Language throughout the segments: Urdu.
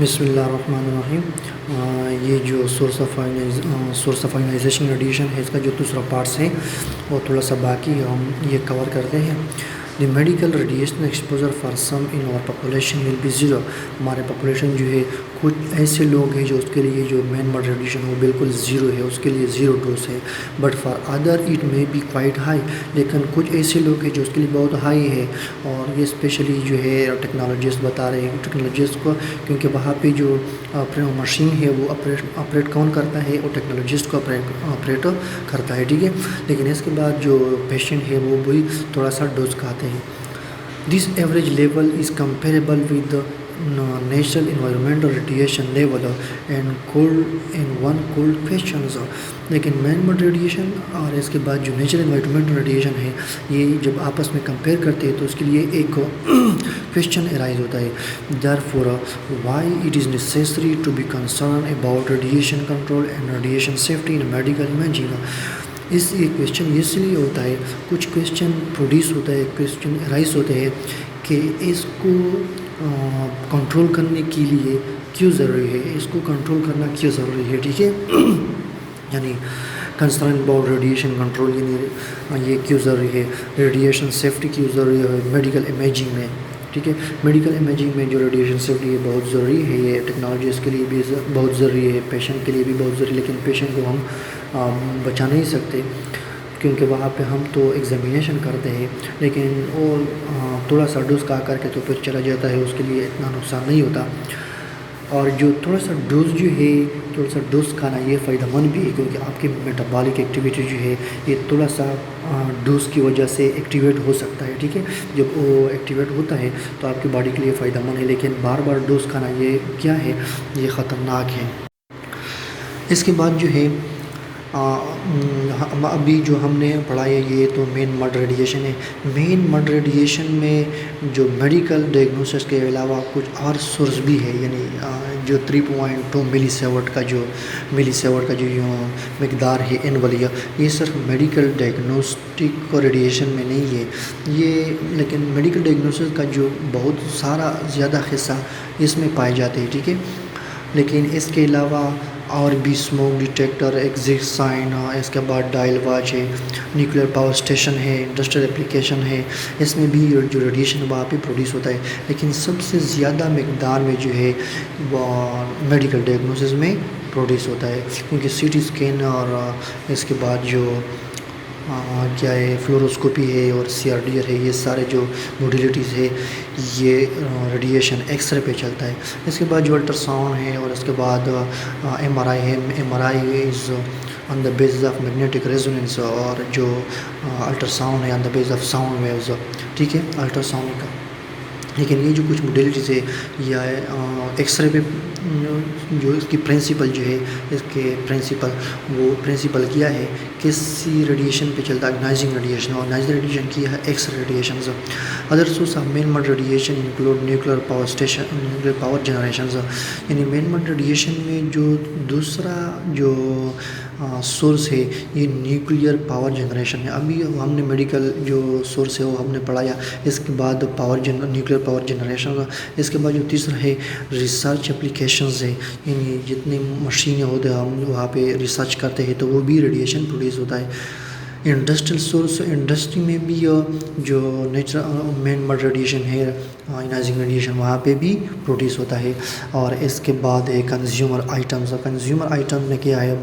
بسم اللہ الرحمن الرحیم۔ یہ جو سورس آف آئونائزیشن ریڈیشن ہے، اس کا جو دوسرا پارٹس ہے وہ تھوڑا سا باقی ہے، ہم یہ کور کرتے ہیں۔ The medical radiation exposure for some in our population will be zero. ہمارے پاپولیشن جو ہے کچھ ایسے لوگ ہیں جو اس کے لیے جو مین مڈ ریڈیشن وہ بالکل زیرو ہے، اس کے لیے زیرو ڈوز ہے، but for other it may be quite high. لیکن کچھ ایسے لوگ ہیں جو اس کے لیے بہت ہائی ہے، اور یہ اسپیشلی جو ہے ٹیکنالوجسٹ بتا رہے ہیں ٹیکنالوجسٹ کو، کیونکہ وہاں پہ جو مشین ہے وہ آپریٹ کون کرتا ہے، وہ ٹیکنالوجسٹ کو آپریٹ کرتا ہے، ٹھیک ہے۔ لیکن اس کے بعد جو پیشنٹ ہے وہ بھی تھوڑا سا ڈوز کھاتے ہیں۔ This average level is comparable with natural environmental radiation level and one cold questions. لیکن مین مڈ ریڈیشن اور اس کے بعد جو نیچرل انوائرمنٹل ریڈیشن ہے، یہ جب آپس میں کمپیئر کرتے ہیں تو اس کے لیے ایک کویشچن ارائز ہوتا ہے۔ Therefore, why it is necessary to be concerned about radiation control and radiation safety in medical imaging۔ یہ کویشچن اس لیے ہوتا ہے، کچھ کویشچن پروڈیوس ہوتا ہے، کویشچن رائز ہوتے ہیں کہ اس کو کنٹرول کرنے کے لیے کیوں ضروری ہے، اس کو کنٹرول کرنا کیوں ضروری ہے، ٹھیک ہے۔ یعنی کنسرن اباؤٹ ریڈیشن کنٹرول، یعنی یہ کیوں ضروری ہے، ریڈیشن سیفٹی کیوں ضروری ہے میڈیکل امیجنگ میں، ٹھیک ہے۔ میڈیکل امیجنگ میں جو ریڈیشن سیفٹی ہے بہت ضروری ہے، یہ ٹیکنالوجیز کے لیے بھی بہت ضروری ہے، پیشنٹ کے لیے بھی بہت ضروری ہے۔ لیکن پیشنٹ کو ہم بچا نہیں سکتے، کیونکہ وہاں پہ ہم تو ایگزامینیشن کرتے ہیں، لیکن وہ تھوڑا سا ڈوز کھا کر کے تو پھر چلا جاتا ہے، اس کے لیے اتنا نقصان نہیں ہوتا۔ اور جو تھوڑا سا ڈوز جو ہے، تھوڑا سا ڈوز کھانا یہ فائدہ مند بھی ہے، کیونکہ آپ کی میٹابولک ایکٹیویٹی جو ہے یہ تھوڑا سا ڈوز کی وجہ سے ایکٹیویٹ ہو سکتا ہے، ٹھیک ہے۔ جب وہ ایکٹیویٹ ہوتا ہے تو آپ کی باڈی کے لیے فائدہ مند ہے، لیکن بار بار ڈوز کھانا یہ کیا ہے، یہ خطرناک ہے۔ اس کے بعد جو ہے ابھی جو ہم نے پڑھا ہے یہ تو مین مڈ ریڈیشن ہے۔ مین مڈ ریڈیشن میں جو میڈیکل ڈائگنوسس کے علاوہ کچھ اور سورس بھی ہے، یعنی جو 3.2 ملی سیورٹ کا جو مقدار ہے اینولی، یہ صرف میڈیکل ڈائگنوسٹک ریڈیشن میں نہیں ہے یہ، لیکن میڈیکل ڈائگنوسس کا جو بہت سارا زیادہ حصہ اس میں پائے جاتے ہیں، ٹھیک ہے۔ لیکن اس کے علاوہ اور بھی اسموک ڈیٹیکٹر، ایگزٹ سائن، اس کے بعد ڈائل واچ ہے، نیوکلیئر پاور اسٹیشن ہے، انڈسٹریل اپلیکیشن ہے، اس میں بھی جو ریڈیشن وہاں پہ پروڈیوس ہوتا ہے۔ لیکن سب سے زیادہ مقدار میں جو ہے وہ میڈیکل ڈائگنوسس میں پروڈیوس ہوتا ہے، کیونکہ سی ٹی اسکین اور اس کے بعد جو کیا ہے فلوروسکوپی ہے اور سی آر ڈی آر ہے، یہ سارے جو موڈیلیٹیز ہے یہ ریڈیشن ایکس رے پہ چلتا ہے۔ اس کے بعد جو الٹرا ساؤنڈ ہے، اور اس کے بعد ایم آر آئی ہے، M R I is on the basis of magnetic resonance, اور جو الٹرا ساؤنڈ ہے on the base of sound waves, ٹھیک ہے، الٹرا ساؤنڈ کا۔ لیکن یہ جو کچھ موڈیلیٹیز ہے یا ایکس رے پہ جو اس کی پرنسپل جو ہے، اس کے پرنسپل کیا ہے، کسی ریڈیشن پہ چلتا ہے، آئونائزنگ ریڈیشن، اور آئونائزنگ ریڈیشن کی ہے X ray radiations. Other source of man made radiation include nuclear power station, nuclear power generations. یعنی مین مڈ ریڈیشن میں جو دوسرا جو سورس ہے یہ نیوکلیئر پاور جنریشن ہے۔ ابھی ہم نے میڈیکل جو سورس ہے وہ ہم نے پڑھایا، اس کے بعد نیوکلیئر پاور جنریشن، اس کے بعد جو تیسرا ہے ریسرچ اپلیکیشنز ہے، یعنی جتنے مشینیں ہوتے ہیں ہم وہاں پہ ریسرچ کرتے ہیں تو وہ بھی ریڈیشن پروڈیوس ہوتا ہے۔ انڈسٹریل سورس، انڈسٹری میں بھی جو نیچرل مین مڈ ریڈیشن ہے، آئونائزنگ ریڈیشن وہاں پہ بھی پروڈیوس ہوتا ہے۔ اور اس کے بعد ہے کنزیومر آئٹمز، کنزیومر آئٹم میں کیا ہے،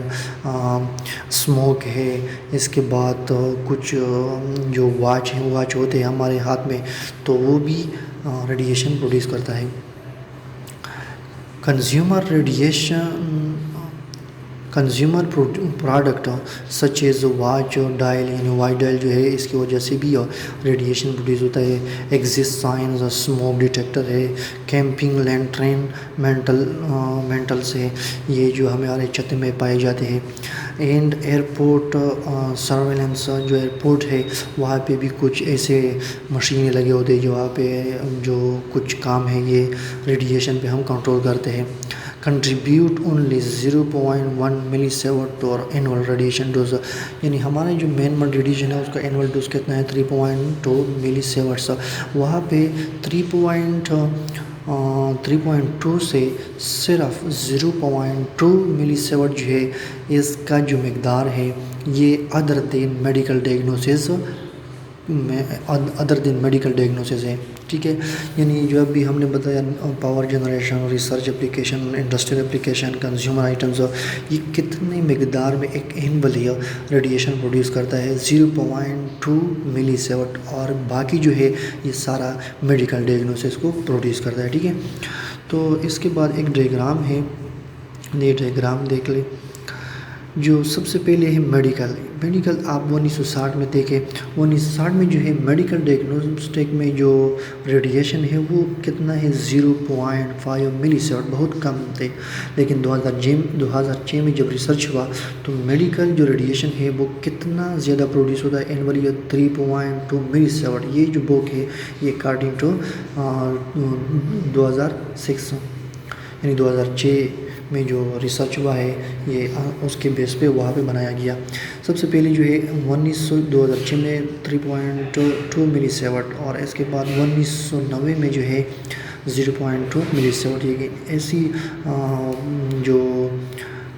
اسموک ہے، اس کے بعد کچھ جو واچ ہوتے ہیں ہمارے ہاتھ میں تو وہ بھی ریڈیشن پروڈیوس کرتا ہے۔ Consumer product such as watch dial, یعنی واچ ڈائل جو ہے اس کی وجہ سے بھی ریڈیشن پروڈیوس ہوتا ہے۔ ایگزسٹ سائنز، اسموک ڈیٹیکٹر ہے، کیمپنگ لینٹرن مینٹلس ہے، یہ جو ہمارے چھت میں پائے جاتے ہیں۔ اینڈ ایئرپورٹ سرویلنس، جو ایئرپورٹ ہے وہاں پہ بھی کچھ ایسے مشینیں لگے ہوتے ہیں جو وہاں پہ جو کچھ کام ہے یہ ریڈیشن پہ ہم کنٹرول کرتے ہیں۔ کنٹریبیوٹ اونلی 0.1 ملی سیورٹ اور اینول ریڈیشن ڈوز، یعنی ہمارے جو مین مڈ ریڈیشن ہے اس کا اینول ڈوز کتنا ہے، 3.2 ملی سیورٹس۔ وہاں پہ 3. 3.2 سے صرف 0.2 ملی سیورٹ جو ہے اس کا جو مقدار ہے یہ ادر دین میڈیکل ڈیگنوسس ہے، ٹھیک ہے۔ یعنی جو ابھی ہم نے بتایا power generation, research application, industrial application, consumer items, یہ کتنے مقدار میں ایک انویلیو ریڈیشن پروڈیوس کرتا ہے 0.2 ملی سیورٹ، اور باقی جو ہے یہ سارا میڈیکل ڈیگنوسس کو پروڈیوس کرتا ہے، ٹھیک ہے۔ تو اس کے بعد ایک ڈائیگرام ہے، یہ ڈائیگرام دیکھ لیں۔ جو سب سے پہلے ہے میڈیکل آپ 1960 میں دیکھیں، 1960 میں جو ہے میڈیکل ڈائگنوسٹک میں جو ریڈیشن ہے وہ کتنا ہے 0.5 ملی سیورٹ، بہت کم تھے۔ لیکن 2006 میں جب ریسرچ ہوا تو میڈیکل جو ریڈیشن ہے وہ کتنا زیادہ پروڈیوس ہوتا ہے اینولی 3.2 ملی سیورٹ۔ یہ جو بک ہے یہ اکارڈنگ ٹو 2006 یعنی 2006 میں جو ریسرچ ہوا ہے یہ اس کے بیس پہ وہاں پہ بنایا گیا۔ سب سے پہلے جو ہے 2006 میں 3.2 ملی سیورٹ، اور اس کے بعد 1990 میں جو ہے 0.2 ملی سیورٹ۔ یہ ایسی جو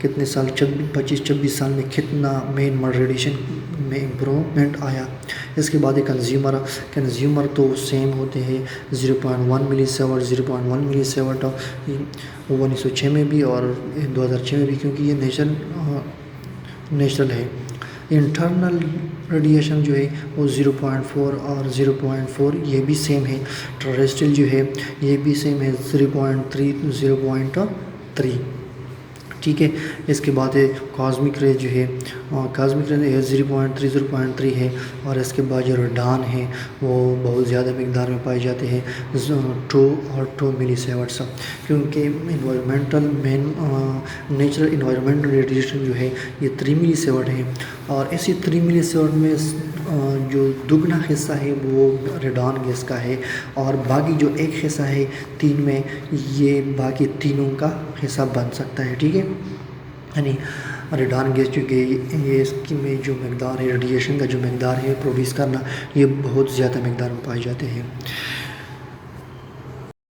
کتنے سال 25-26 سال میں کتنا مین ریڈیشن میں امپرومنٹ آیا۔ اس کے بعد کنزیومر تو سیم ہوتے ہیں 0.1 ملی سیورٹ 0.1 ملی سیورٹ 1906 میں بھی اور 2006 میں بھی، کیونکہ یہ نیچرل ہے۔ انٹرنل ریڈیشن جو ہے وہ 0.4 اور 0.4 یہ بھی سیم ہے۔ ٹیریسٹریل جو ہے یہ بھی سیم ہے 0.3 ٹھیک ہے۔ اس کے بعد کاسمک رے جو ہے کاسمک رے 0.3 ہے، اور اس کے بعد جو ریڈان ہے وہ بہت زیادہ مقدار میں پائے جاتے ہیں 2 ملی سیورٹس، کیونکہ نیچرل انوائرمنٹل ریڈیشن جو ہے یہ 3 ملی سیورٹ ہے، اور اسی 3 ملی سیورٹ میں جو دگنا حصہ ہے وہ ریڈان گیس کا ہے، اور باقی جو ایک حصہ ہے 3 میں یہ باقی تینوں کا حصہ بن سکتا ہے، ٹھیک ہے۔ یعنی ریڈان گیس جو کہ یہ اس کی میں جو مقدار ہے ریڈیشن کا جو مقدار ہے پروڈیوس کرنا، یہ بہت زیادہ مقدار میں پائے جاتے ہیں۔